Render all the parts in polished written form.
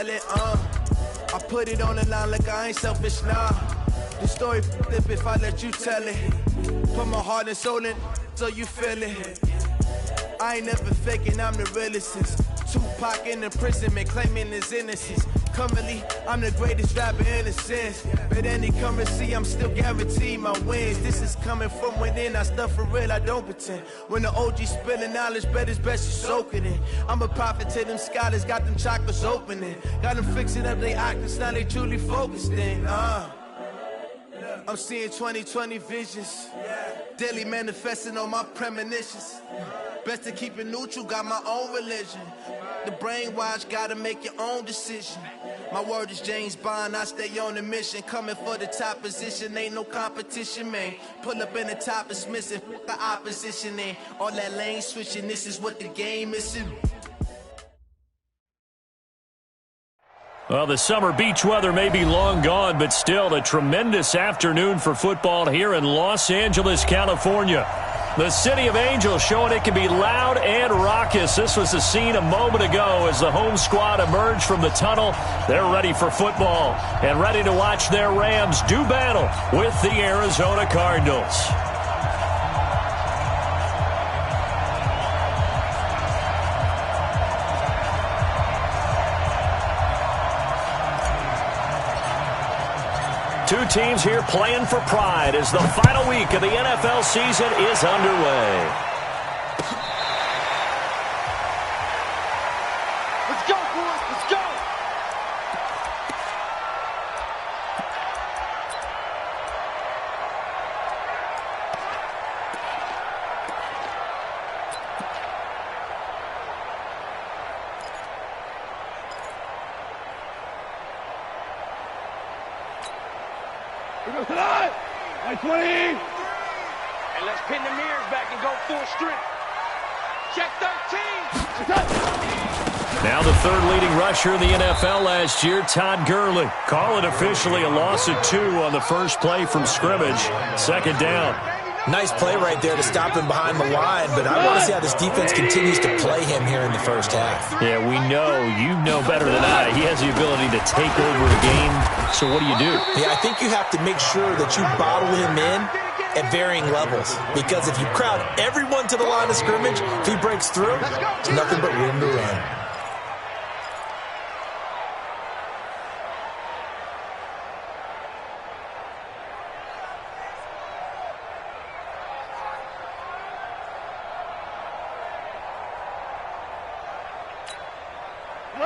sell it, I put it on the line like I ain't selfish, nah. The story flip if I let you tell it. Put my heart and soul in so you feel it. I ain't never faking, I'm the realest since Tupac in imprisonment, claiming his innocence. Currently, I'm the greatest rapper in a sense. But any currency, I'm still guaranteed my wins. This is coming from within, I stuff for real, I don't pretend. When the OG spilling knowledge, bet it's best you soak it in. I'm a prophet to them scholars, got them chakras opening. Got them fixing up they octaves, now they truly focused in. I'm seeing 2020 visions. Daily manifesting on my premonitions. Best to keep it neutral, got my own religion. The brainwash, gotta make your own decision. My word is James Bond, I stay on the mission. Coming for the top position, ain't no competition, man. Pull up in the top is missing, the opposition in. All that lane switching, this is what the game is in. Well, the summer beach weather may be long gone, but still a tremendous afternoon for football here in Los Angeles, California. The City of Angels showing it can be loud and raucous. This was the scene a moment ago as the home squad emerged from the tunnel. They're ready for football and ready to watch their Rams do battle with the Arizona Cardinals. Two teams here playing for pride as the final week of the NFL season is underway. Let's go, boys. Let's go. By 20. And let's pin the mirrors back and go full strength. Check 13. Now the third leading rusher in the NFL last year, Todd Gurley. Call it officially a loss of 2 on the first play from scrimmage. Second down. Nice play right there to stop him behind the line, but I want to see how this defense continues to play him here in the first half. Yeah, we know. You know better than I. He has the ability to take over a game. So what do you do? Yeah, I think you have to make sure that you bottle him in at varying levels. Because if you crowd everyone to the line of scrimmage, if he breaks through, it's nothing but room to run.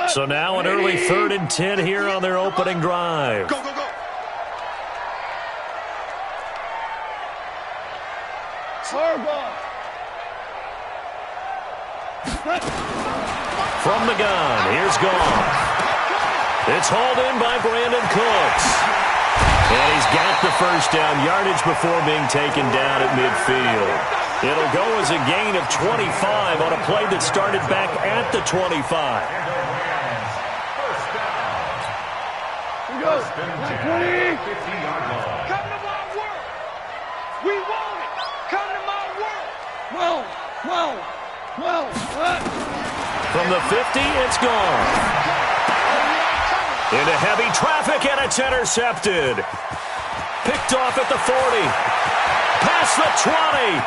So now an early 3rd and 10 here on their opening drive. Go, go, go. From the gun, here's Goff. It's hauled in by Brandon Cooks. And he's got the first down yardage before being taken down at midfield. It'll go as a gain of 25 on a play that started back at the 25. Go. 20. Come to my world. We want it. Come to my world. 12. From the 50, it's gone. Into heavy traffic, and it's intercepted. Picked off at the 40. Past the 20.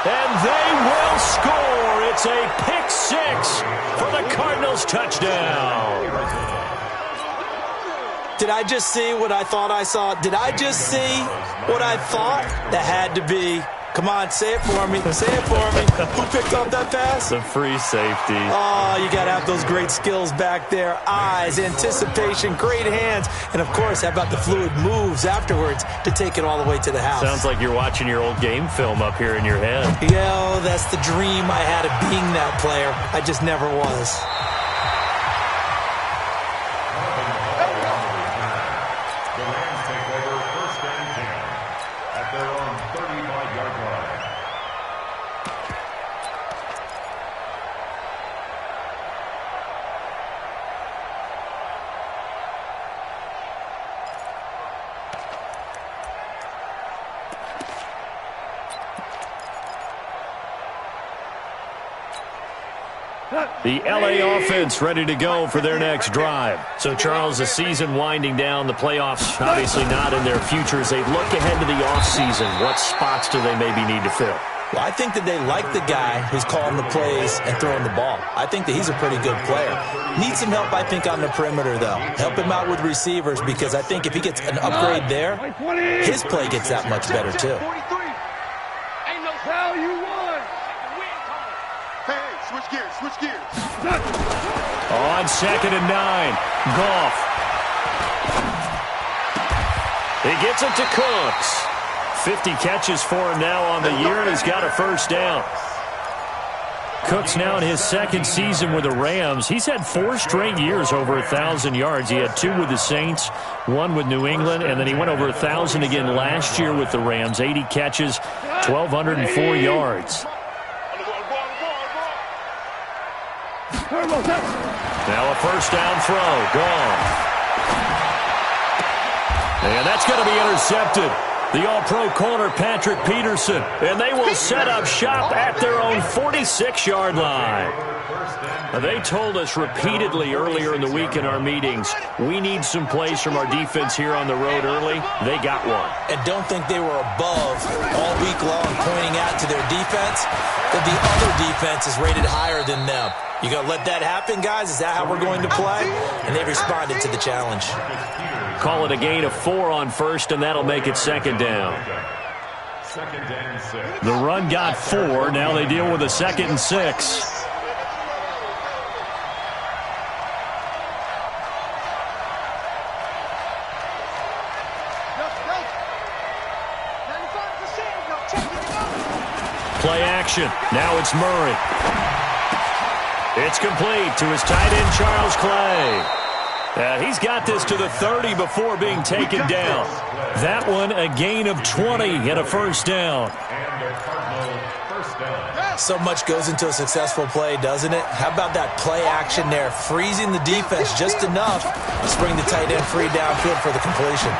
And they will score. It's a pick 6 for the Cardinals touchdown. Did I just see what I thought I saw? Did I just see what I thought? That had to be. Come on, say it for me. Say it for me. Who picked up that pass? The free safety. Oh, you got to have those great skills back there. Eyes, anticipation, great hands. And, of course, how about the fluid moves afterwards to take it all the way to the house? Sounds like you're watching your old game film up here in your head. Yo, that's the dream I had of being that player. I just never was. The LA offense ready to go for their next drive. So, Charles, the season winding down, the playoffs obviously not in their future. As they look ahead to the offseason, what spots do they maybe need to fill? Well, I think that they like the guy who's calling the plays and throwing the ball. I think that he's a pretty good player. Needs some help, I think, on the perimeter, though. Help him out with receivers, because I think if he gets an upgrade there, his play gets that much better, too. Ain't no foul, you won. Hey, switch gears, switch gears. On 2nd and 9, Goff. He gets it to Cooks. 50 catches for him now on the year, and he's got a first down. Cooks now in his second season with the Rams. He's had 4 straight years over 1,000 yards. He had 2 with the Saints, 1 with New England, and then he went over 1,000 again last year with the Rams. 80 catches, 1,204 yards. Now a first down throw. Gone. And that's going to be intercepted. The all-pro corner, Patrick Peterson. And they will set up shop at their own 46-yard line. They told us repeatedly earlier in the week in our meetings, we need some plays from our defense here on the road early. They got one. And don't think they were above all week long pointing out to their defense that the other defense is rated higher than them. You going to let that happen, guys? Is that how we're going to play? And they responded to the challenge. Call it a gain of 4 on first, and that'll make it 2nd down. The run got 4. Now they deal with a 2nd and 6. Play action. Now it's Murray. It's complete to his tight end, Charles Clay. He's got this to the 30 before being taken down. That one, a gain of 20 and a first down. So much goes into a successful play, doesn't it? How about that play action there, freezing the defense just enough to spring the tight end free downfield for the completion.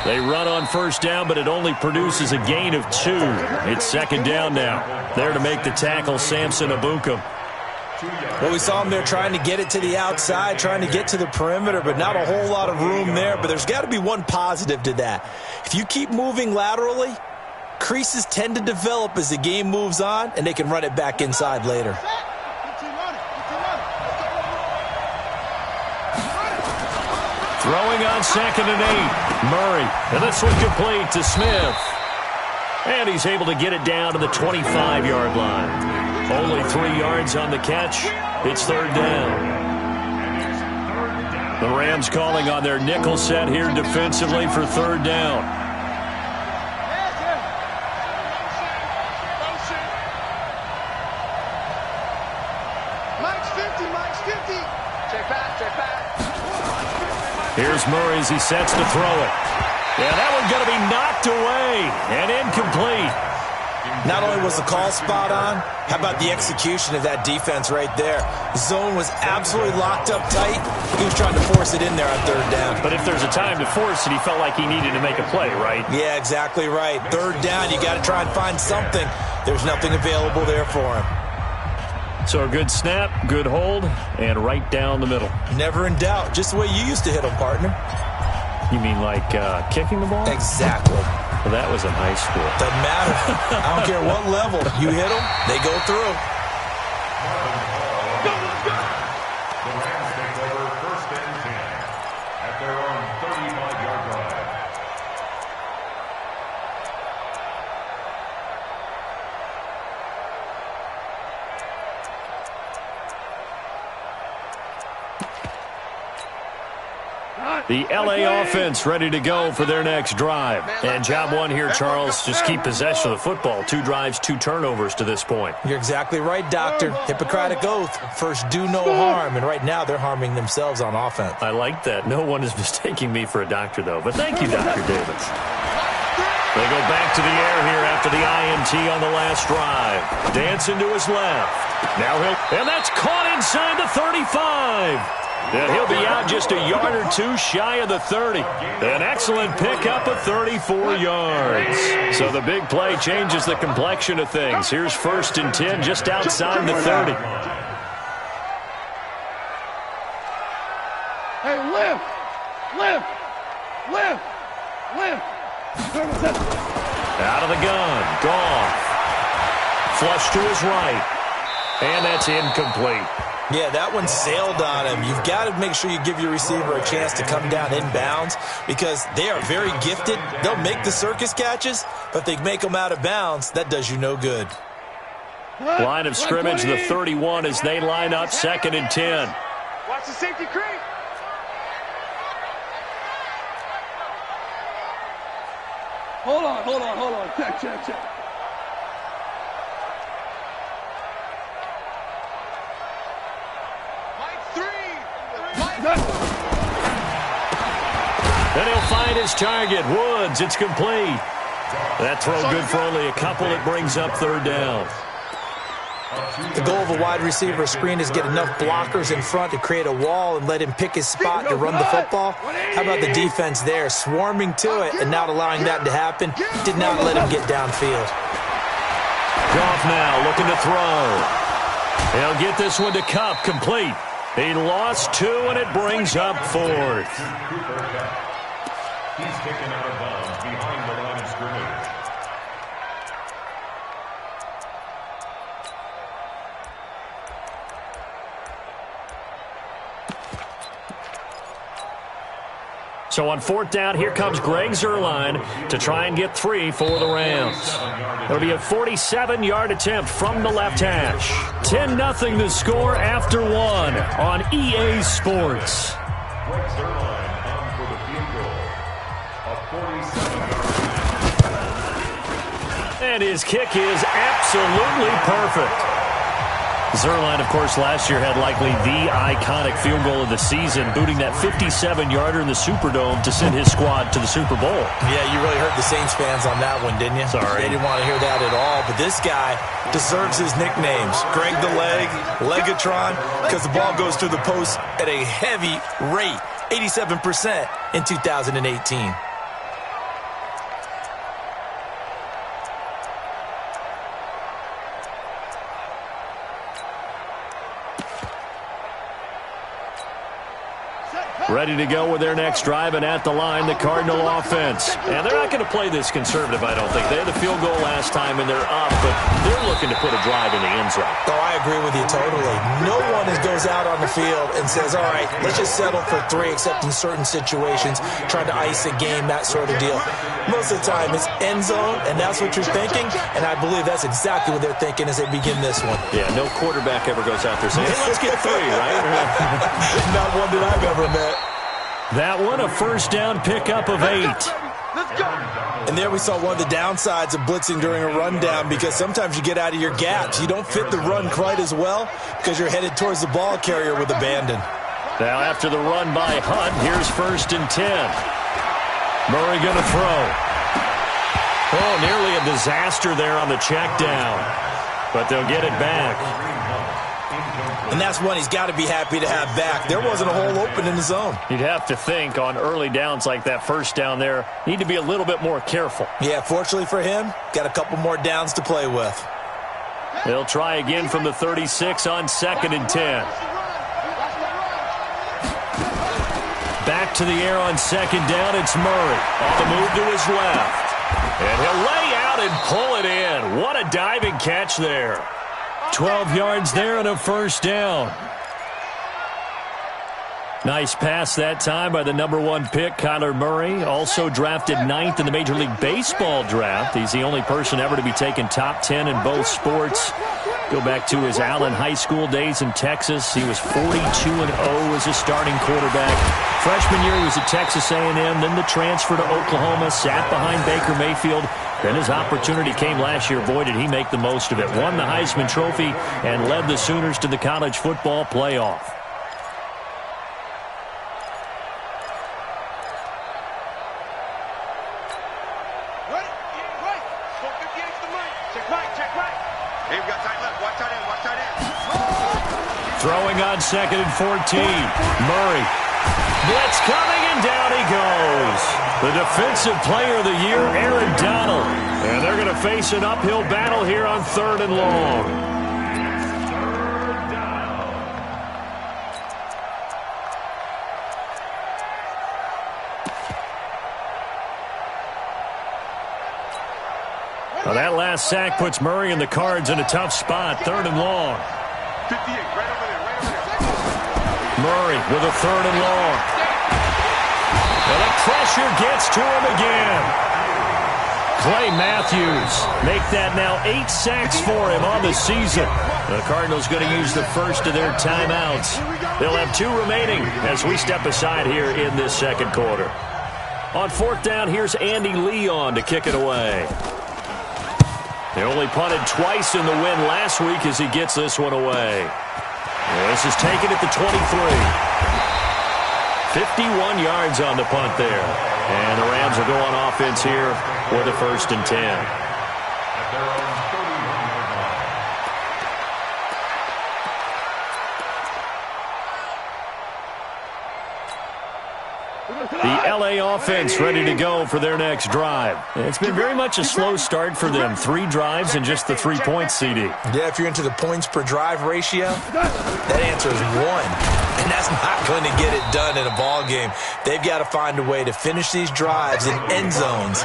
They run on first down, but it only produces a gain of 2. It's 2nd down now. There to make the tackle, Samson Ebukam. Well, we saw him there trying to get it to the outside, trying to get to the perimeter, but not a whole lot of room there. But there's got to be one positive to that. If you keep moving laterally, creases tend to develop as the game moves on, and they can run it back inside later. Throwing on 2nd and 8. Murray. And this one complete to Smith. And he's able to get it down to the 25-yard line. Only 3 yards on the catch. It's 3rd down. The Rams calling on their nickel set here defensively for 3rd down. Mike's 50, Mike's 50. Check back, check back. Here's Murray as he sets to throw it. Yeah, that one's going to be knocked away and incomplete. Not only was the call spot on, how about the execution of that defense right there? The zone was absolutely locked up tight. He was trying to force it in there on 3rd down. But if there's a time to force it, he felt like he needed to make a play, right? Yeah, exactly right. 3rd down, you got to try and find something. There's nothing available there for him. So a good snap, good hold, and right down the middle. Never in doubt. Just the way you used to hit them, partner. You mean like kicking the ball? Exactly. Well, that was in high school. Doesn't matter. I don't care what level. You hit them, they go through. Go, let's go. The Rams take over 1st and 10 at their own 35-yard line. The LA offense ready to go for their next drive. And job 1 here, Charles, just keep possession of the football. 2 drives, 2 turnovers to this point. You're exactly right, Doctor. Hippocratic oath. First, do no harm. And right now, they're harming themselves on offense. I like that. No one is mistaking me for a doctor, though. But thank you, Dr. Davis. They go back to the air here after the INT on the last drive. Dancing to his left. Now and that's caught inside the 35. And he'll be out just a yard or two shy of the 30. An excellent pickup of 34 yards. So the big play changes the complexion of things. Here's 1st and 10 just outside the 30. Hey, lift! Lift! Lift! Lift! Out of the gun. Goff. Flush to his right. And that's incomplete. Yeah, that one sailed on him. You've got to make sure you give your receiver a chance to come down inbounds because they are very gifted. They'll make the circus catches, but if they make them out of bounds, that does you no good. Line of scrimmage, the 31 as they line up 2nd and 10. Watch the safety creep. Hold on. Check. Then he'll find his target. Woods, it's complete. That throw good for only a couple. It brings up 3rd down. The goal of a wide receiver screen is get enough blockers in front to create a wall and let him pick his spot to run the football. How about the defense there, swarming to it and not allowing that to happen? Did not let him get downfield. Goff now looking to throw. He'll get this one to Kupp, complete. He lost 2, and it brings up 4th. He's taken out of bounds behind the line of scrimmage. So on 4th down, here comes Greg Zuerlein to try and get 3 for the Rams. It'll be a 47-yard attempt from the left hash. 10-0 the score after 1 on EA Sports. Greg Zuerlein on for the field goal. A 47-yard. And his kick is absolutely perfect. Zuerlein, of course, last year had likely the iconic field goal of the season, booting that 57-yarder in the Superdome to send his squad to the Super Bowl. Yeah, you really hurt the Saints fans on that one, didn't you? Sorry. They didn't want to hear that at all. But this guy deserves his nicknames. Greg the Leg, Legatron, because the ball goes through the post at a heavy rate, 87% in 2018. Ready to go with their next drive, and at the line, the Cardinal offense. And they're not going to play this conservative, I don't think. They had the field goal last time, and they're up, but they're looking to put a drive in the end zone. Oh, I agree with you totally. No one goes out on the field and says, all right, let's just settle for 3, except in certain situations, trying to ice a game, that sort of deal. Most of the time, it's end zone, and that's what you're thinking, and I believe that's exactly what they're thinking as they begin this one. Yeah, no quarterback ever goes out there saying, hey, let's get 3, right? Not one that I've ever met. That one, a 1st down pickup of 8. Let's go. And there we saw one of the downsides of blitzing during a rundown because sometimes you get out of your gaps. You don't fit the run quite as well because you're headed towards the ball carrier with abandon. Now after the run by Hunt, here's 1st and 10. Murray going to throw. Oh, nearly a disaster there on the check down. But they'll get it back. And that's one he's got to be happy to have back. There wasn't a hole open in the zone. You'd have to think on early downs like that 1st down there, need to be a little bit more careful. Yeah, fortunately for him, got a couple more downs to play with. They'll try again from the 36 on 2nd and 10. Back to the air on 2nd down, it's Murray. On the move to his left. And he'll lay out and pull it in. What a diving catch there. 12 yards there and a 1st down. Nice pass that time by the #1 pick, Kyler Murray. Also drafted 9th in the Major League Baseball draft. He's the only person ever to be taken top 10 in both sports. Go back to his Allen High School days in Texas. He was 42-0 as a starting quarterback. Freshman year, he was at Texas A&M. Then the transfer to Oklahoma, sat behind Baker Mayfield. Then his opportunity came last year. Boy, did he make the most of it. Won the Heisman Trophy and led the Sooners to the college football playoff. Throwing on 2nd and 14. Murray. Blitz coming, and down he goes. The defensive player of the year, Aaron Donald. And they're going to face an uphill battle here on 3rd and long. Well, that last sack puts Murray and the Cards in a tough spot. 3rd and long. 58, right over there. Murray with a 3rd and long. And the pressure gets to him again. Clay Matthews make that now 8 sacks for him on the season. The Cardinals going to use the first of their timeouts. They'll have 2 remaining as we step aside here in this 2nd quarter. On 4th down, here's Andy Leon to kick it away. They only punted twice in the win last week as he gets this one away. This is taken at the 23. 51 yards on the punt there. And the Rams will go on offense here for the 1st and 10. At their own 31-yard line. The LA offense ready to go for their next drive. It's been very much a slow start for them. 3 drives and just the 3 points, CD. Yeah, if you're into the points per drive ratio, that answer is 1. And that's not going to get it done in a ball game. They've got to find a way to finish these drives in end zones,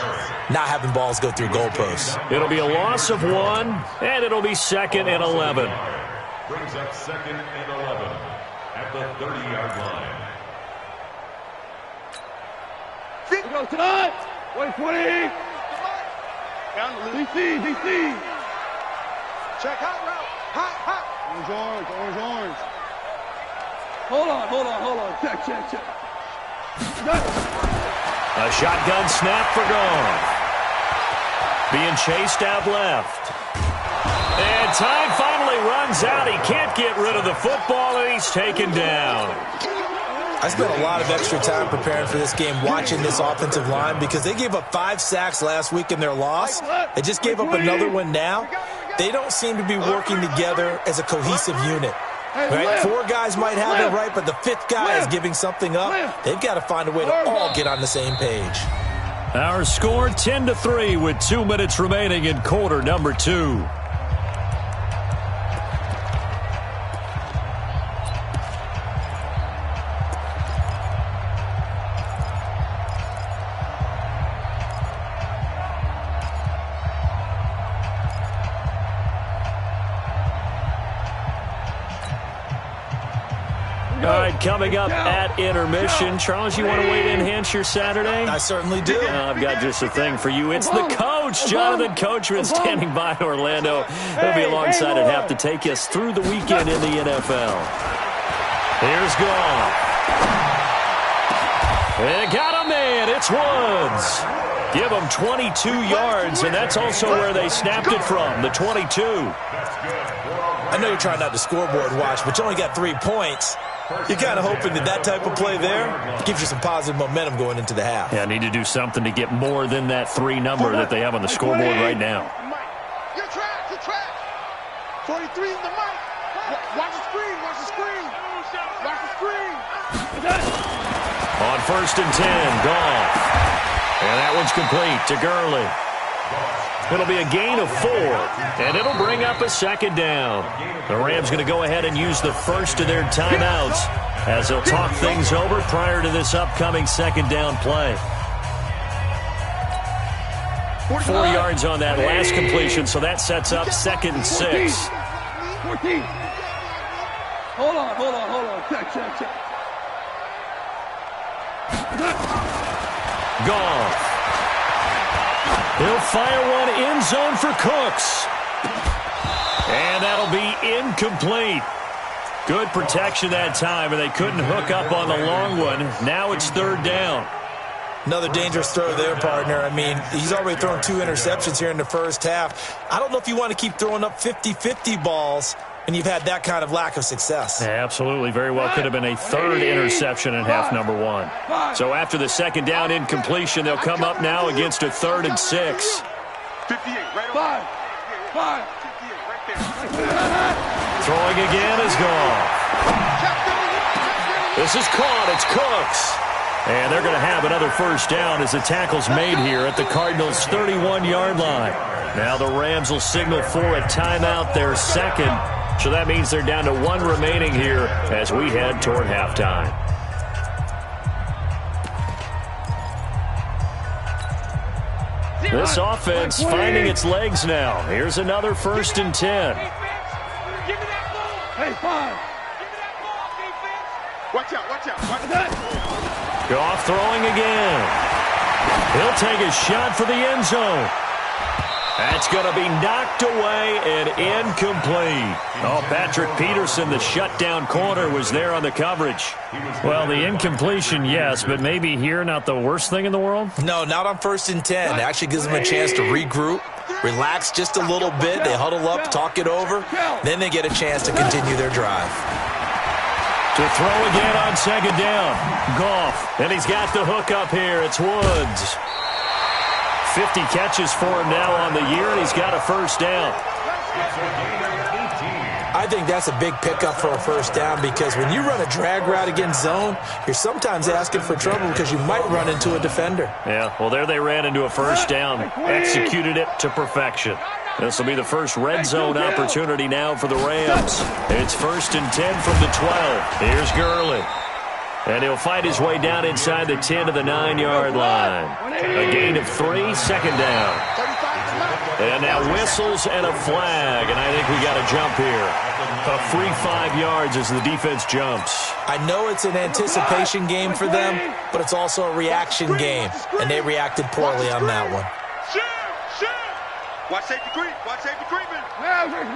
not having balls go through goalposts. It'll be a loss of 1, and it'll be 2nd and 11. Brings up 2nd and 11 at the 30-yard line. Here goes tonight. 20. DC. Check hot route. Hot. Orange. Hold on. Check. A shotgun snap for Goff. Being chased out left. And time finally runs out. He can't get rid of the football, and he's taken down. I spent a lot of extra time preparing for this game, watching this offensive line, because they gave up 5 sacks last week in their loss. They just gave up another one now. They don't seem to be working together as a cohesive unit. Right? 4 guys might have it right, but the 5th guy is giving something up. They've got to find a way to all get on the same page. Our score 10-3 with 2 minutes remaining in quarter number 2. All right, coming up at intermission. Charles, you want to wait to enhance your Saturday? I certainly do. I've got just a thing for you. It's the coach, Jonathan Coachman, standing by in Orlando. He'll be alongside at half to take us through the weekend in the NFL. Here's Goff. They got a man. It's Woods. Give him 22 yards, and that's also where they snapped it from, the 22. I know you're trying not to scoreboard watch, but you only got 3 points. You're kind of hoping that type of play there gives you some positive momentum going into the half. Yeah, I need to do something to get more than that 3 number that they have on the scoreboard right now. You're trash. 43 in the mic. Watch the screen. On 1st and 10, Goff. And that one's complete to Gurley. It'll be a gain of 4, and it'll bring up a 2nd down. The Rams going to go ahead and use the first of their timeouts as they'll talk things over prior to this upcoming 2nd down play. 4 yards on that last completion, so that sets up 2nd and 6. 14. Hold on. Check. Goff. He'll fire one end zone for Cooks. And that'll be incomplete. Good protection that time, and they couldn't hook up on the long one. Now it's 3rd down. Another dangerous throw there, partner. I mean, he's already thrown 2 interceptions here in the first half. I don't know if you want to keep throwing up 50-50 balls and you've had that kind of lack of success. Yeah, absolutely. Very well could have been a 3rd interception in half number 1. So after the 2nd down incompletion, they'll come up now against a 3rd and 6. 58, right 5. there. Throwing again is Goff. This is caught. It's Cooks. And they're going to have another first down as the tackle's made here at the Cardinals' 31-yard line. Now the Rams will signal for a timeout, their second. So that means they're down to one remaining here as we head toward halftime. This offense finding its legs now. Here's another 1st and 10. Hey, 5. Watch out, watch out, watch out. Goff throwing again. He'll take a shot for the end zone. That's going to be knocked away and incomplete. Oh, Patrick Peterson, the shutdown corner, was there on the coverage. Well, the incompletion, yes, but maybe here not the worst thing in the world? No, not on 1st and 10. It actually gives them a chance to regroup, relax just a little bit. They huddle up, talk it over. Then they get a chance to continue their drive. To throw again on 2nd down. Goff. And he's got the hook up here. It's Woods. 50 catches for him now on the year, and he's got a first down. I think that's a big pickup for a first down because when you run a drag route against zone, you're sometimes asking for trouble because you might run into a defender. Yeah, well, there they ran into a first down. Executed it to perfection. This will be the first red zone opportunity now for the Rams. It's 1st and 10 from the 12. Here's Gurley. And he'll fight his way down inside the 10 to the 9-yard line. A gain of 3, 2nd down. And now whistles and a flag, and I think we got a jump here. A free 5 yards as the defense jumps. I know it's an anticipation game for them, but it's also a reaction game, and they reacted poorly on that one. Watch safety creep. Watch safety creeping. Maverick.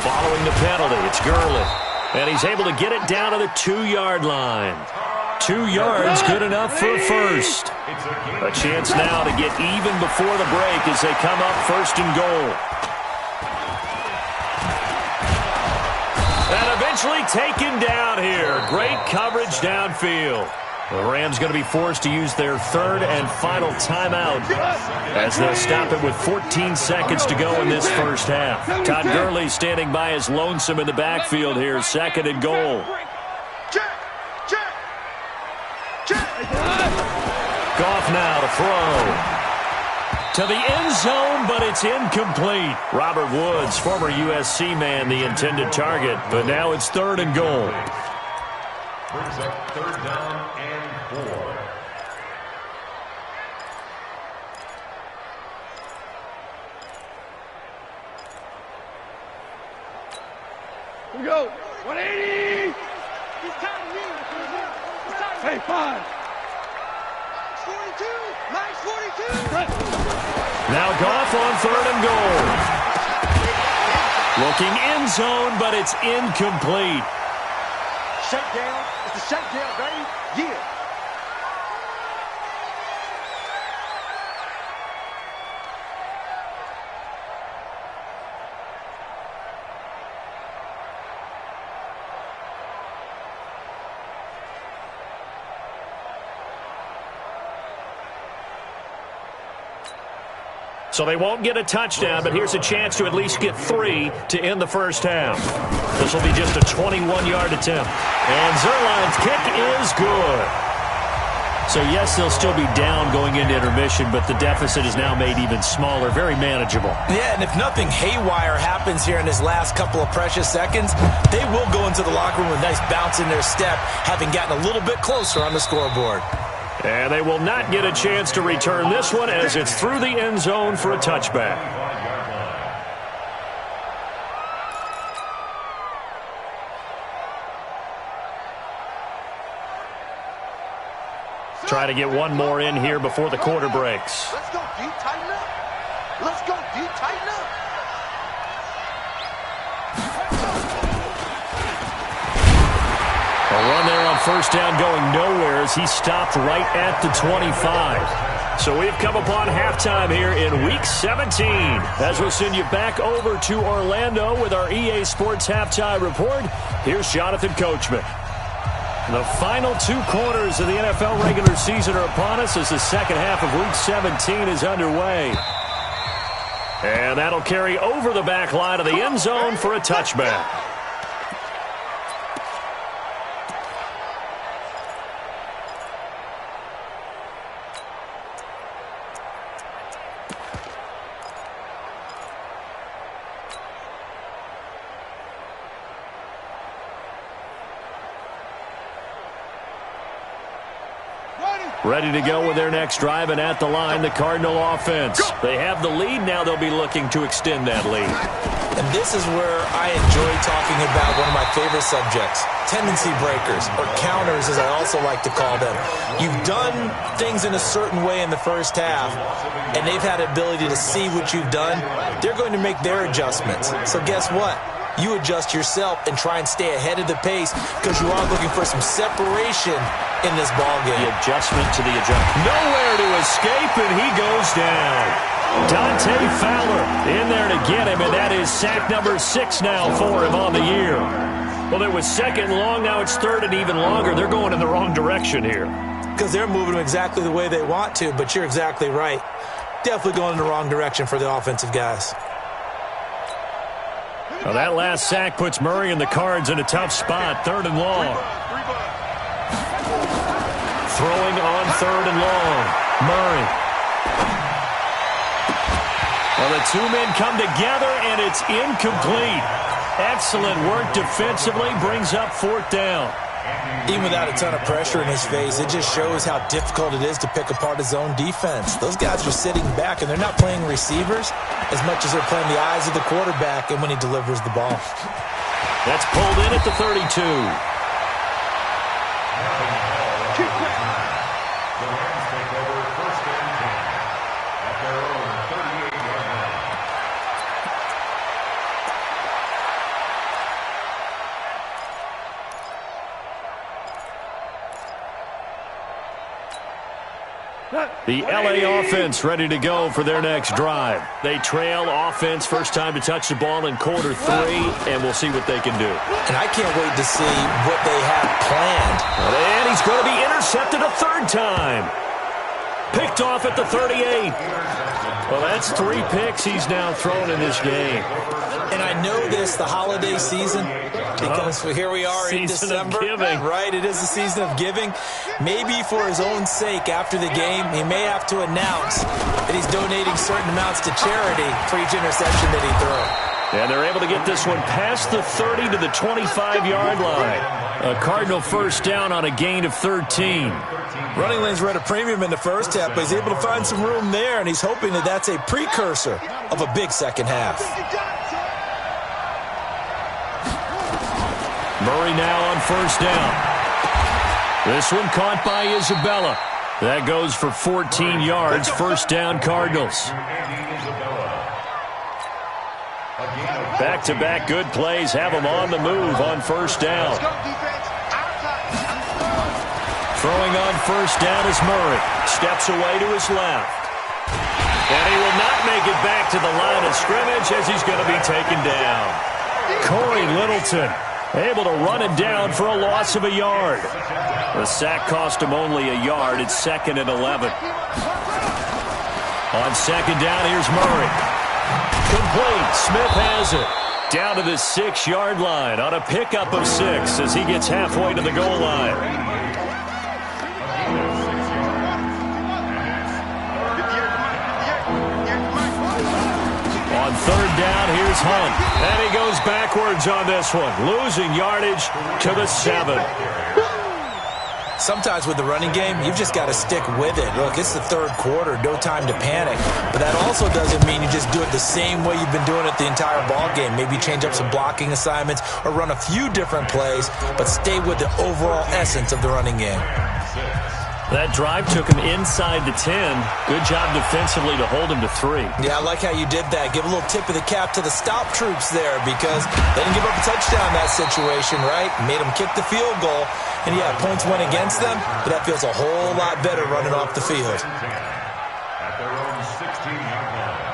Following the penalty, it's Gurley. And he's able to get it down to the 2-yard line. 2 yards, good enough for a first. A chance now to get even before the break as they come up 1st and goal. And eventually taken down here. Great coverage downfield. The Rams going to be forced to use their 3rd and final timeout as they'll stop it with 14 seconds to go in this first half. Todd Gurley standing by as lonesome in the backfield here, 2nd and goal. Goff now to throw. To the end zone, but it's incomplete. Robert Woods, former USC man, the intended target, but now it's 3rd and goal. Brings up 3rd down and 4. Here we go. 180. Hey, 5. 42. Nice 42. Now Goff on 3rd and goal. Looking end zone, but it's incomplete. Shakedown. It's a shakedown, baby. Yeah. So they won't get a touchdown, but here's a chance to at least get 3 to end the first half. This will be just a 21-yard attempt. And Zerline's kick is good. So, yes, they'll still be down going into intermission, but the deficit is now made even smaller, very manageable. Yeah, and if nothing haywire happens here in his last couple of precious seconds, they will go into the locker room with a nice bounce in their step, having gotten a little bit closer on the scoreboard. And they will not get a chance to return this one as it's through the end zone for a touchback. Try to get one more in here before the quarter breaks. Let's go, D. Tighten up. Let's go, D. Tighten up. A run there on first down going nowhere as he stopped right at the 25. So we've come upon halftime here in Week 17 as we'll send you back over to Orlando with our EA Sports Halftime Report. Here's Jonathan Coachman. The final 2 quarters of the NFL regular season are upon us as the second half of Week 17 is underway. And that'll carry over the back line of the end zone for a touchback. Ready to go with their next drive, and at the line, the Cardinal offense. They have the lead. Now they'll be looking to extend that lead. And this is where I enjoy talking about one of my favorite subjects, tendency breakers, or counters, as I also like to call them. You've done things in a certain way in the first half, and they've had the ability to see what you've done. They're going to make their adjustments. So guess what? You adjust yourself and try and stay ahead of the pace because you are looking for some separation in this ballgame. The adjustment to the adjustment. Nowhere to escape, and he goes down. Dante Fowler in there to get him, and that is sack number 6 now for him on the year. Well, it was second long. Now it's third and even longer. They're going in the wrong direction here. Because they're moving them exactly the way they want to, but you're exactly right. Definitely going in the wrong direction for the offensive guys. Well, that last sack puts Murray and the Cards in a tough spot. Third and long. Throwing on third and long. Murray. Well, the two men come together, and it's incomplete. Excellent work defensively. Brings up fourth down. Even without a ton of pressure in his face, it just shows how difficult it is to pick apart his own defense. Those guys are sitting back, and they're not playing receivers as much as they're playing the eyes of the quarterback and when he delivers the ball. That's pulled in at the 32. The LA offense ready to go for their next drive. They trail offense, first time to touch the ball in quarter 3, and we'll see what they can do. And I can't wait to see what they have planned. And he's going to be intercepted a third time. Picked off at the 38. Well, that's 3 picks he's now thrown in this game. And I know this, the holiday season, because here we are in December. Of giving. Right, it is the season of giving. Maybe for his own sake after the game, he may have to announce that he's donating certain amounts to charity for each interception that he throws. And they're able to get this one past the 30 to the 25-yard line. A Cardinal first down on a gain of 13. Running lanes were at a premium in the first half, but he's able to find some room there, and he's hoping that that's a precursor of a big second half. Murray now on first down. This one caught by Isabella. That goes for 14 yards. First down, Cardinals. Back-to-back good plays have them on the move on first down. Throwing on first down is Murray. Steps away to his left. And he will not make it back to the line of scrimmage as he's going to be taken down. Corey Littleton able to run it down for a loss of a yard. The sack cost him only a yard. It's second and 11. On second down, here's Murray. Complete. Smith has it. Down to the 6-yard line on a pickup of 6 as he gets halfway to the goal line. On third down, here's Hunt. And he goes backwards on this one, losing yardage to the 7. Sometimes with the running game, you've just got to stick with it. Look, it's the third quarter, no time to panic. But that also doesn't mean you just do it the same way you've been doing it the entire ball game. Maybe change up some blocking assignments or run a few different plays, but stay with the overall essence of the running game. That drive took him inside the 10. Good job defensively to hold him to 3. Yeah, I like how you did that. Give a little tip of the cap to the stop troops there because they didn't give up a touchdown in that situation, right? Made them kick the field goal. And, yeah, points went against them, but that feels a whole lot better running off the field. At their own 16-yard line.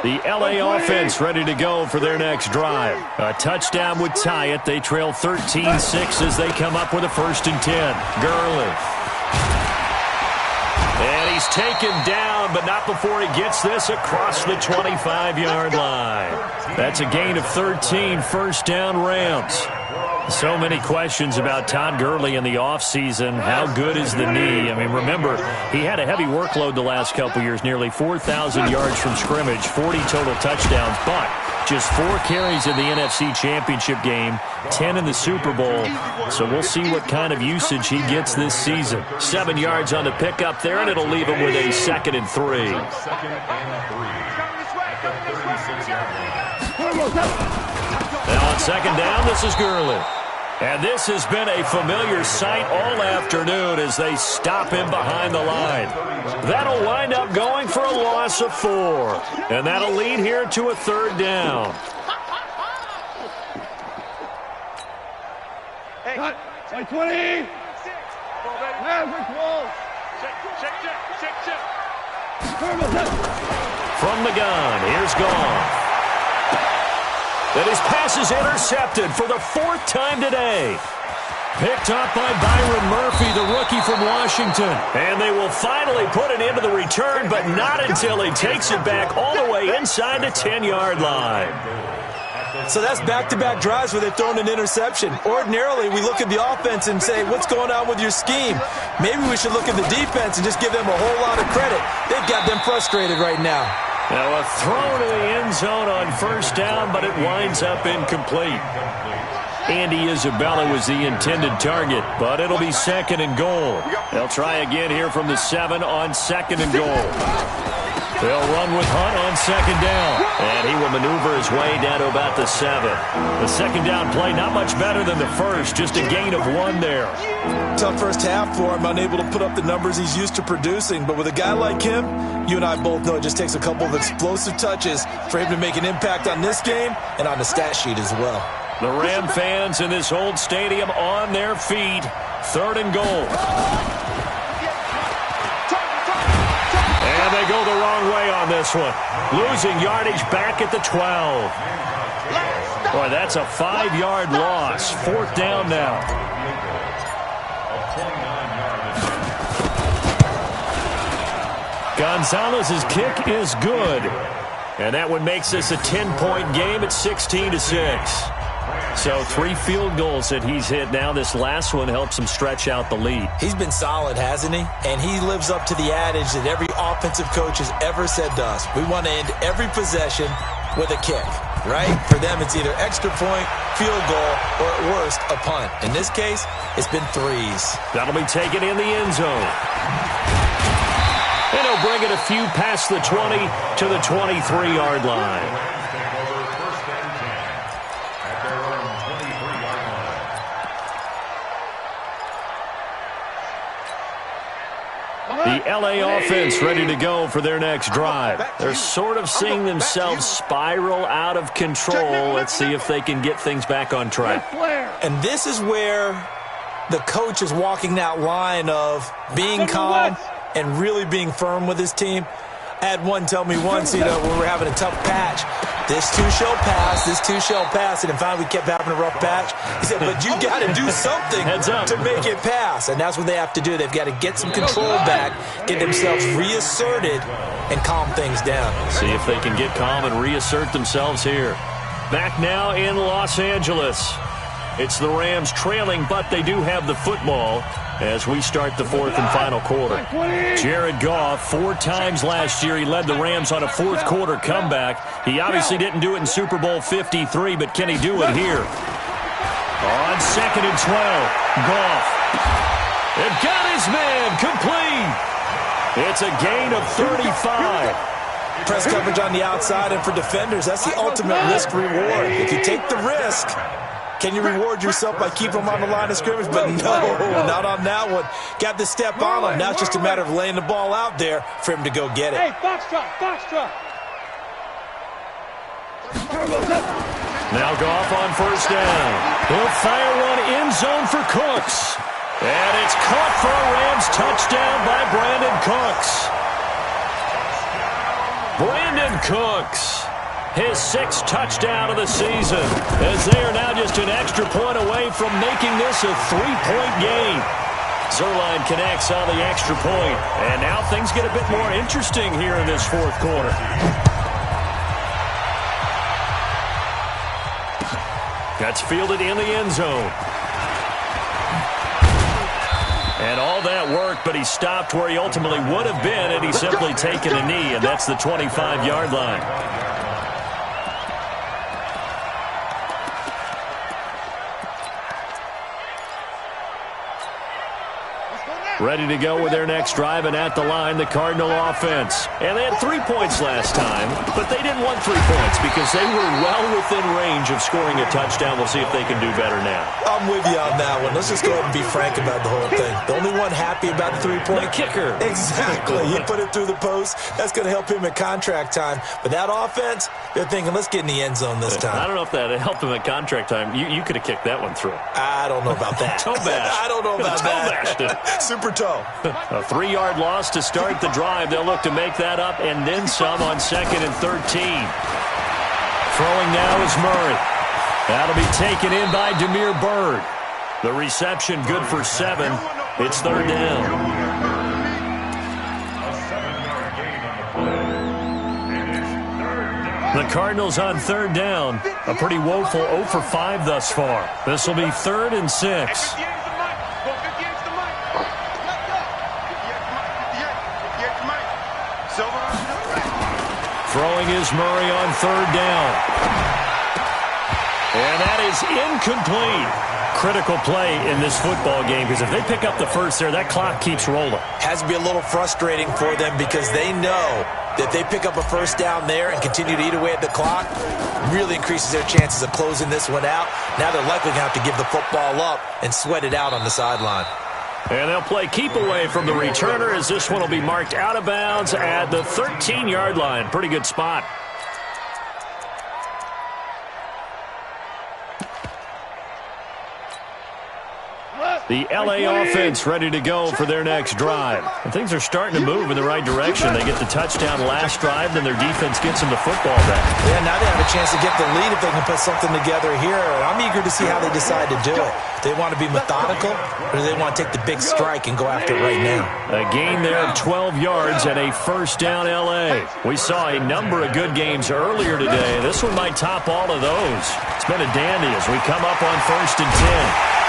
The LA offense ready to go for their next drive. A touchdown would tie it. They trail 13-6 as they come up with a 1st and 10. Gurley. And he's taken down, but not before he gets this across the 25-yard line. That's a gain of 13, first down Rams. So many questions about Todd Gurley in the offseason. How good is the knee? I mean, remember, he had a heavy workload the last couple years, nearly 4,000 yards from scrimmage, 40 total touchdowns, but just 4 carries in the NFC Championship game, 10 in the Super Bowl. So we'll see what kind of usage he gets this season. 7 yards on the pickup there, and it'll leave him with a 2nd and 3. Now on 2nd down, this is Gurley. And this has been a familiar sight all afternoon as they stop him behind the line. That'll wind up going for a loss of 4. And that'll lead here to a 3rd down. Cut. 20. Maverick wall. From the gun, here's Goff. And his pass is intercepted for the 4th time today. Picked up by Byron Murphy, the rookie from Washington. And they will finally put an end to the return, but not until he takes it back all the way inside the 10-yard line. So that's back-to-back drives where they're throwing an interception. Ordinarily, we look at the offense and say, what's going on with your scheme? Maybe we should look at the defense and just give them a whole lot of credit. They've got them frustrated right now. Now a throw to the end zone on 1st down, but it winds up incomplete. Andy Isabella was the intended target, but it'll be 2nd and goal. They'll try again here from the 7 on 2nd and goal. They'll run with Hunt on 2nd down, and he will maneuver his way down to about the 7. The 2nd down play not much better than the first, just a gain of 1 there. Tough first half for him, unable to put up the numbers he's used to producing. But with a guy like him, you and I both know it just takes a couple of explosive touches for him to make an impact on this game and on the stat sheet as well. The Ram fans in this old stadium on their feet. 3rd and goal. And they go the wrong way on this one. Losing yardage back at the 12. Boy, that's a 5-yard loss. 4th down now. Gonzalez's kick is good. And that one makes this a 10-point game at 16-6. So 3 field goals that he's hit now. This last one helps him stretch out the lead. He's been solid, hasn't he? And he lives up to the adage that every offensive coach has ever said to us. We want to end every possession with a kick, right? For them, it's either extra point, field goal, or at worst, a punt. In this case, it's been 3s. That'll be taken in the end zone. And he'll bring it a few past the 20 to the 23-yard line. The LA offense ready to go for their next drive. They're sort of seeing themselves spiral out of control. Let's see if they can get things back on track. And this is where the coach is walking that line of being calm and really being firm with his team. I had one tell me once, when we're having a tough patch, this too shall pass, this too shall pass, and then finally we kept having a rough patch. He said, but you got to do something to make it pass, and that's what they have to do. They've got to get some control back, get themselves reasserted, and calm things down. See if they can get calm and reassert themselves here. Back now in Los Angeles. It's the Rams trailing, but they do have the football as we start the 4th and final quarter. Jared Goff, 4 times last year, he led the Rams on a 4th quarter comeback. He obviously didn't do it in Super Bowl 53, but can he do it here? On 2nd and 12, Goff. And got his man complete. It's a gain of 35. Press coverage on the outside, and for defenders, that's the ultimate risk-reward. If you take the risk, can you reward yourself by keeping them on the line of scrimmage? But no, not on that one. Got the step on him. Now it's just a matter of laying the ball out there for him to go get it. Hey, box truck. Now Goff on 1st down. He'll fire one end zone for Cooks. And it's caught for a Rams touchdown by Brandon Cooks. Brandon Cooks, his 6th touchdown of the season, as they are now just an extra point away from making this a 3-point game. Zerline connects on the extra point. And now things get a bit more interesting here in this fourth quarter. That's fielded in the end zone. And all that worked, but he stopped where he ultimately would have been, and he's simply taken a knee, and that's the 25-yard line. Ready to go with their next drive, and at the line, the Cardinal offense. And they had 3 points last time, but they didn't want 3 points because they were well within range of scoring a touchdown. We'll see if they can do better now. I'm with you on that one. Let's just go ahead and be frank about the whole thing. The only one happy about the 3-point kicker. Exactly. He put it through the post. That's going to help him at contract time. But that offense, they're thinking, let's get in the end zone this time. I don't know if that helped him at contract time. You could have kicked that one through. I don't know about that. Toe bash. I don't know about that. Toe bashed it. Super toe. A 3-yard loss to start the drive. They'll look to make that up and then some on 2nd and 13. Throwing now is Murray. That'll be taken in by Damiere Byrd. The reception good for 7. It's 3rd down. The Cardinals on 3rd down. A pretty woeful 0 for 5 thus far. This will be 3rd and 6. Throwing is Murray on 3rd down. And that is incomplete. Critical play in this football game because if they pick up the first there, that clock keeps rolling. Has to be a little frustrating for them because they know that they pick up a first down there and continue to eat away at the clock, really increases their chances of closing this one out. Now they're likely going to have to give the football up and sweat it out on the sideline. And they'll play keep away from the returner as this one will be marked out of bounds at the 13-yard line. Pretty good spot. The L.A. offense ready to go for their next drive. And things are starting to move in the right direction. They get the touchdown last drive, then their defense gets them the football back. Yeah, now they have a chance to get the lead if they can put something together here. I'm eager to see how they decide to do it. Do they want to be methodical, or do they want to take the big strike and go after it right now? A gain there of 12 yards and a first down L.A. We saw a number of good games earlier today. This one might top all of those. It's been a dandy as we come up on 1st and 10.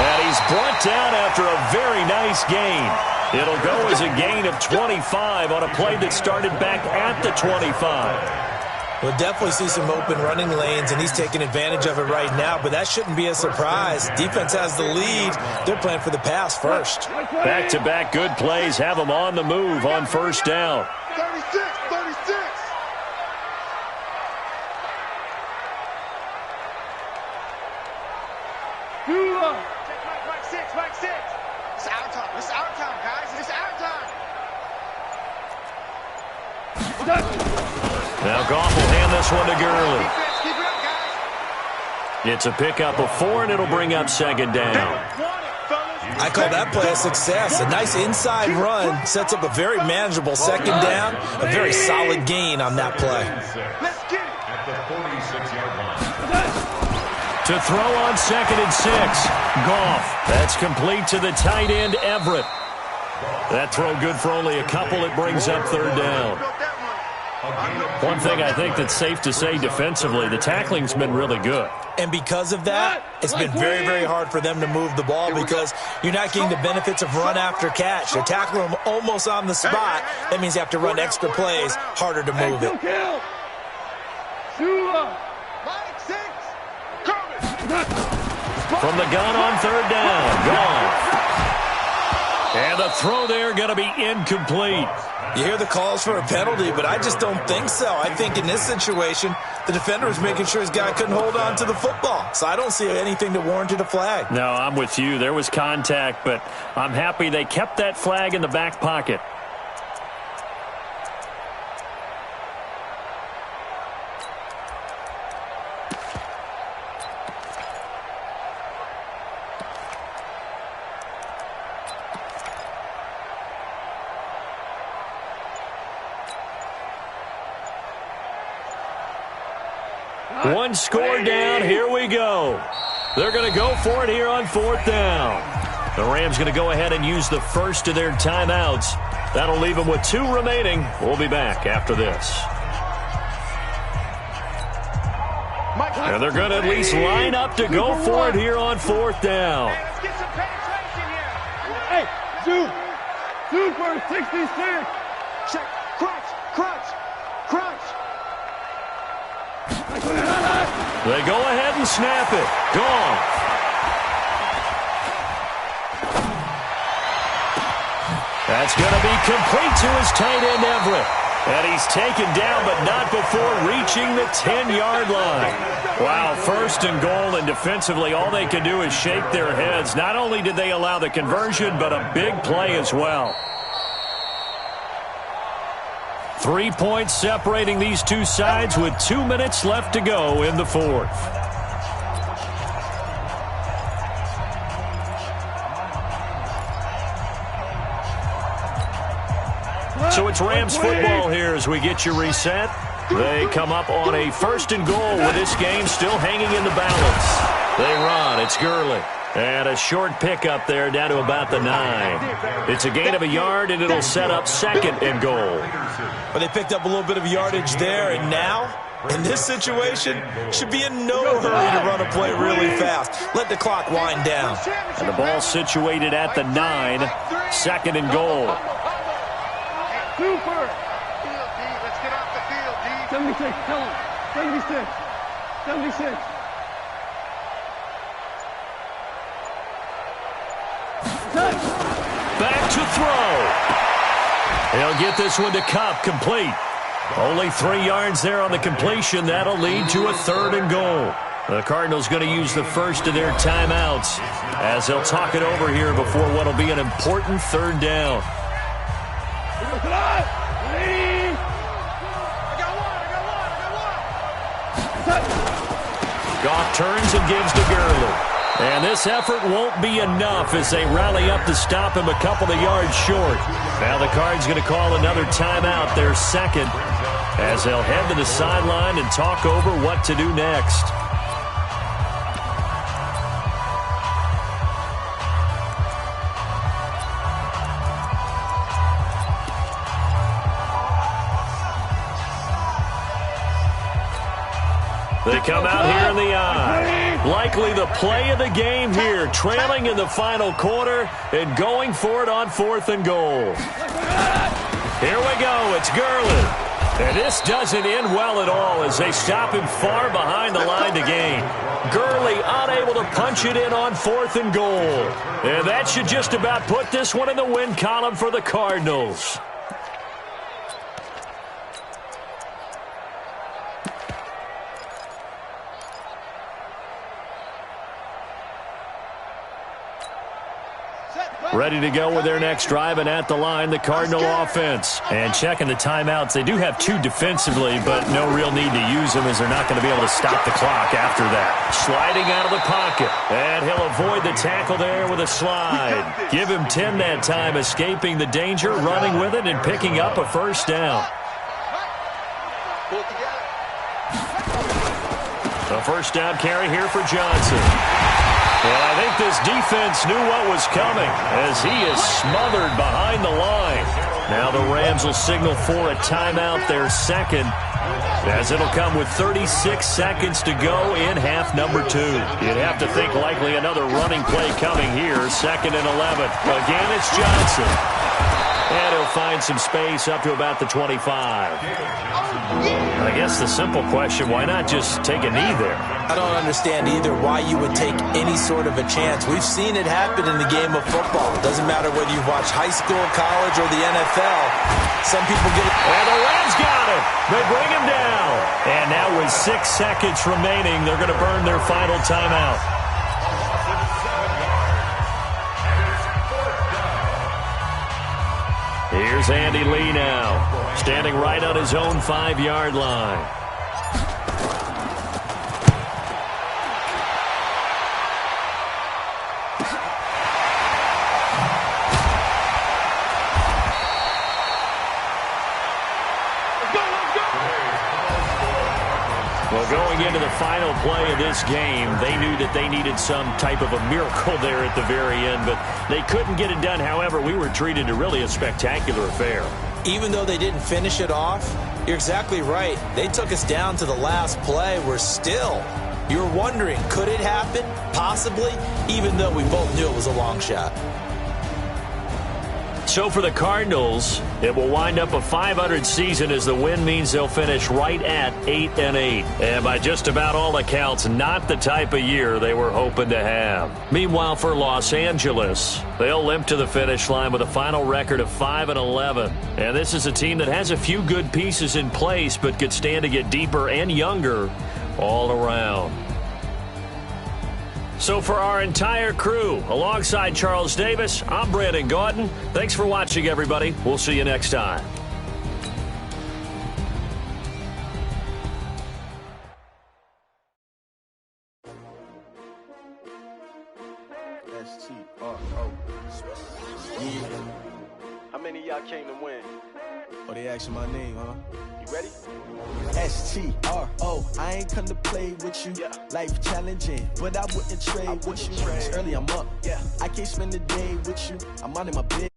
And he's brought down after a very nice gain. It'll go as a gain of 25 on a play that started back at the 25. We'll definitely see some open running lanes, and he's taking advantage of it right now, but that shouldn't be a surprise. Defense has the lead. They're playing for the pass first. Back-to-back good plays have them on the move on 1st down. 36. Mike 6. It's our time. It's our time, guys. It's our time. Now Goff will hand this one to Gurley. Keep it up, guys. It's a pickup of 4, and it'll bring up 2nd down. I call that play a success. A nice inside run sets up a very manageable 2nd down. A very solid gain on that play. Let's get it. At the 46-yard line. To throw on 2nd and 6. Goff. That's complete to the tight end, Everett. That throw good for only a couple. It brings up 3rd down. One thing I think that's safe to say defensively, the tackling's been really good. And because of that, it's been very, very hard for them to move the ball because you're not getting the benefits of run after catch. They're tackling them almost on the spot. That means you have to run extra plays, harder to move it. From the gun on 3rd down. Goff. And the throw there going to be incomplete. You hear the calls for a penalty, but I just don't think so. I think in this situation, the defender was making sure his guy couldn't hold on to the football. So I don't see anything that warranted a flag. No, I'm with you. There was contact, but I'm happy they kept that flag in the back pocket. One score down. Here we go. They're going to go for it here on 4th down. The Rams going to go ahead and use the first of their timeouts. That'll leave them with 2 remaining. We'll be back after this. And they're going to at least line up to go for it here on 4th down. Let's get some penetration here. Hey, Super 66. Check. Crunch. They go ahead and snap it. Gone. That's going to be complete to his tight end, Everett. And he's taken down, but not before reaching the 10-yard line. Wow, 1st and goal, and defensively, all they can do is shake their heads. Not only did they allow the conversion, but a big play as well. 3 points separating these two sides with 2 minutes left to go in the 4th. So it's Rams football here as we get you reset. They come up on a 1st and goal with this game still hanging in the balance. They run. It's Gurley. And a short pickup there down to about the 9. It's a gain of a yard, and it'll set up 2nd and goal. But they picked up a little bit of yardage there, and now, in this situation, should be in no hurry to run a play really fast. Let the clock wind down. And the ball situated at the 9, 2nd and goal. Super. Let's get off the field, D. 76, tell him. 76. Back to throw. He'll get this one to Kupp, complete. Only 3 yards there on the completion. That'll lead to a 3rd and goal. The Cardinals going to use the first of their timeouts as they'll talk it over here before what'll be an important 3rd down. Goff turns and gives to Gurley. And this effort won't be enough as they rally up to stop him a couple of yards short. Now the Cards going to call another timeout, their 2nd, as they'll head to the sideline and talk over what to do next. They come out here in the eye. Likely the play of the game here, trailing in the final quarter and going for it on 4th and goal. Here we go. It's Gurley. And this doesn't end well at all as they stop him far behind the line to gain. Gurley unable to punch it in on 4th and goal. And that should just about put this one in the win column for the Cardinals. Ready to go with their next drive, and at the line, the Cardinal offense. And checking the timeouts, they do have 2 defensively, but no real need to use them as they're not going to be able to stop the clock after that. Sliding out of the pocket, and he'll avoid the tackle there with a slide. Give him 10 that time, escaping the danger, running with it, and picking up a 1st down. The 1st down carry here for Johnson. Well, I think this defense knew what was coming as he is smothered behind the line. Now the Rams will signal for a timeout, their 2nd, as it'll come with 36 seconds to go in half number 2. You'd have to think likely another running play coming here, 2nd and 11. Again, it's Johnson. And he'll find some space up to about the 25. I guess the simple question, why not just take a knee there? I don't understand either why you would take any sort of a chance. We've seen it happen in the game of football. It doesn't matter whether you watch high school, college, or the NFL. Some people get it. And the Rams got it. They bring him down. And now with 6 seconds remaining, they're going to burn their final timeout. Here's Andy Lee now, standing right on his own 5-yard line. Well, going into the final play of this game, they knew that they needed some type of a miracle there at the very end, but they couldn't get it done. However, we were treated to really a spectacular affair. Even though they didn't finish it off, you're exactly right. They took us down to the last play. We're still, you're wondering, could it happen? Possibly, even though we both knew it was a long shot. So for the Cardinals, it will wind up a 500 season as the win means they'll finish right at 8-8. And by just about all accounts, not the type of year they were hoping to have. Meanwhile, for Los Angeles, they'll limp to the finish line with a final record of 5-11. And this is a team that has a few good pieces in place, but could stand to get deeper and younger all around. So for our entire crew, alongside Charles Davis, I'm Brandon Gaudin. Thanks for watching, everybody. We'll see you next time. S-T-R-O. How many of y'all came to win? Oh, they asking my name, huh? You ready? S-T-R-O. I ain't come to play with you. Yeah. Life challenging, but I wouldn't trade with you. It's early, I'm up. Yeah. I can't spend the day with you. I'm out in my bed.